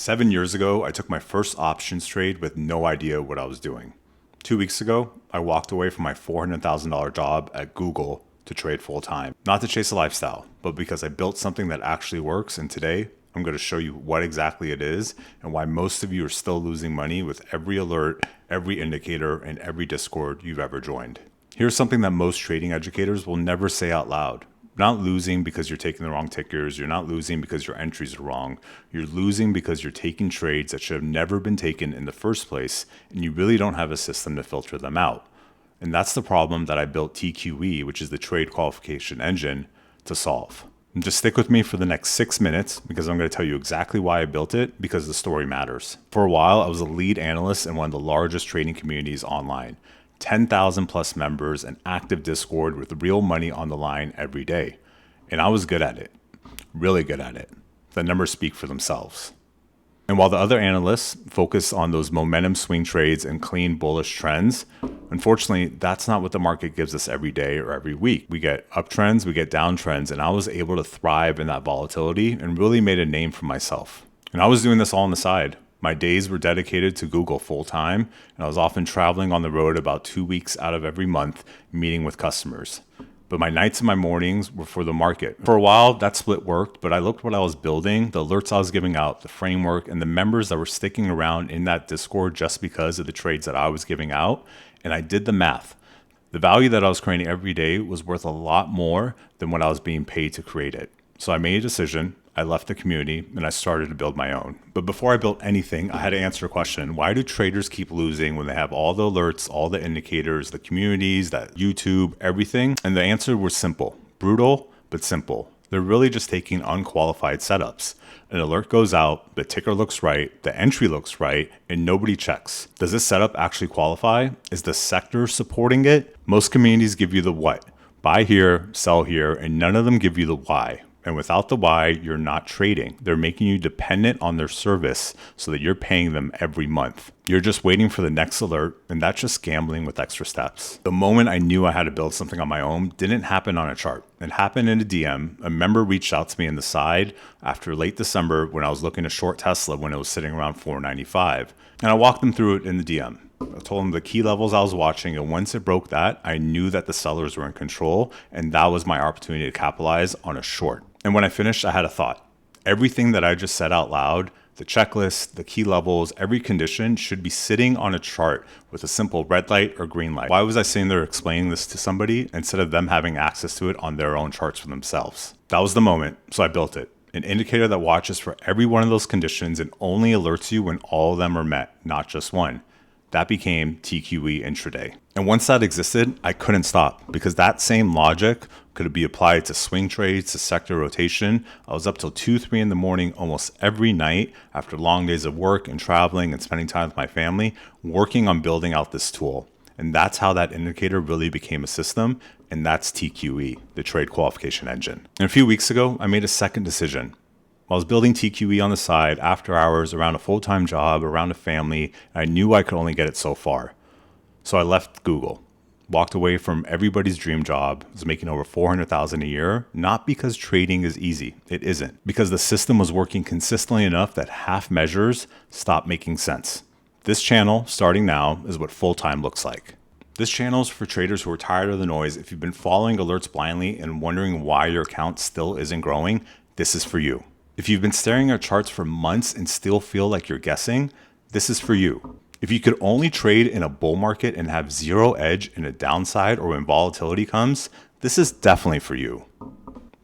7 years ago, I took my first options trade with no idea what I was doing. 2 weeks ago, I walked away from my $400,000 job at Google to trade full time. Not to chase a lifestyle, but because I built something that actually works, and today I'm going to show you what exactly it is and why most of you are still losing money with every alert, every indicator, and every Discord you've ever joined. Here's something that most trading educators will never say out loud. You're not losing because you're taking the wrong tickers. You're not losing because your entries are wrong. You're losing because you're taking trades that should have never been taken in the first place, and you really don't have a system to filter them out. And that's the problem that I built TQE, which is the Trade Qualification Engine, to solve. And just stick with me for the next 6 minutes because I'm going to tell you exactly why I built it, because the story matters. For a while, I was a lead analyst in one of the largest trading communities online. 10,000 plus members, and active Discord with real money on the line every day. And I was good at it, really good at it. The numbers speak for themselves. And while the other analysts focus on those momentum swing trades and clean bullish trends, unfortunately, that's not what the market gives us every day or every week. We get uptrends, we get downtrends, and I was able to thrive in that volatility and really made a name for myself. And I was doing this all on the side. My days were dedicated to Google full time, and I was often traveling on the road about 2 weeks out of every month, meeting with customers. But my nights and my mornings were for the market. For a while, that split worked, but I looked what I was building, the alerts I was giving out, the framework, and the members that were sticking around in that Discord just because of the trades that I was giving out, and I did the math. The value that I was creating every day was worth a lot more than what I was being paid to create it. So I made a decision. I left the community and I started to build my own. But before I built anything, I had to answer a question. Why do traders keep losing when they have all the alerts, all the indicators, the communities, that YouTube, everything? And the answer was simple. Brutal, but simple. They're really just taking unqualified setups. An alert goes out, the ticker looks right, the entry looks right, and nobody checks. Does this setup actually qualify? Is the sector supporting it? Most communities give you the what. Buy here, sell here, and none of them give you the why. And without the why, you're not trading. They're making you dependent on their service so that you're paying them every month. You're just waiting for the next alert, and that's just gambling with extra steps. The moment I knew I had to build something on my own didn't happen on a chart. It happened in a DM. A member reached out to me in the side after late December when I was looking to short Tesla when it was sitting around $4.95. And I walked them through it in the DM. I told them the key levels I was watching, and once it broke that, I knew that the sellers were in control, and that was my opportunity to capitalize on a short. And when I finished, I had a thought. Everything that I just said out loud, the checklist, the key levels, every condition should be sitting on a chart with a simple red light or green light. Why was I sitting there explaining this to somebody instead of them having access to it on their own charts for themselves? That was the moment, so I built it. An indicator that watches for every one of those conditions and only alerts you when all of them are met, not just one. That became TQE intraday. And once that existed, I couldn't stop because that same logic could be applied to swing trades, to sector rotation. I was up till 2, 3 in the morning almost every night after long days of work and traveling and spending time with my family, working on building out this tool. And that's how that indicator really became a system. And that's TQE, the Trade Qualification Engine. And a few weeks ago, I made a second decision. I was building TQE on the side after hours around a full-time job, around a family, and I knew I could only get it so far. So I left Google, walked away from everybody's dream job, was making over $400,000 a year, not because trading is easy. It isn't. Because the system was working consistently enough that half measures stopped making sense. This channel, starting now, is what full-time looks like. This channel is for traders who are tired of the noise. If you've been following alerts blindly and wondering why your account still isn't growing, this is for you. If you've been staring at charts for months and still feel like you're guessing, this is for you. If you could only trade in a bull market and have zero edge in a downside or when volatility comes, this is definitely for you.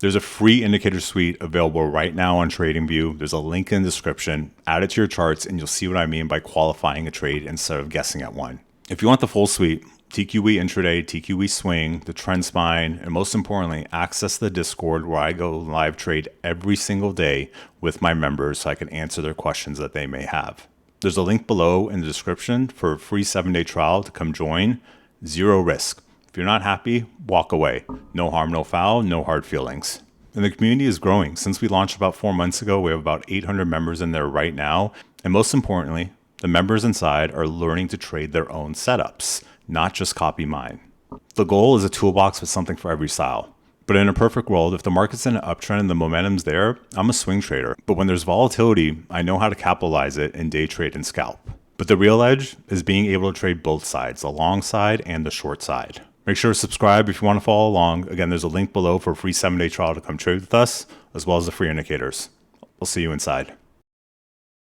There's a free indicator suite available right now on TradingView. There's a link in the description. Add it to your charts and you'll see what I mean by qualifying a trade instead of guessing at one. If you want the full suite, TQE intraday, TQE swing, the trend spine, and most importantly, access the Discord where I go live trade every single day with my members so I can answer their questions that they may have. There's a link below in the description for a free 7-day trial to come join. Zero risk. If you're not happy, walk away. No harm, no foul, no hard feelings. And the community is growing. Since we launched about 4 months ago, we have about 800 members in there right now. And most importantly, the members inside are learning to trade their own setups, not just copy mine. The goal is a toolbox with something for every style. But in a perfect world, if the market's in an uptrend and the momentum's there, I'm a swing trader. But when there's volatility, I know how to capitalize it and day trade and scalp. But the real edge is being able to trade both sides, the long side and the short side. Make sure to subscribe if you want to follow along. Again, there's a link below for a free 7-day trial to come trade with us, as well as the free indicators. I'll see you inside.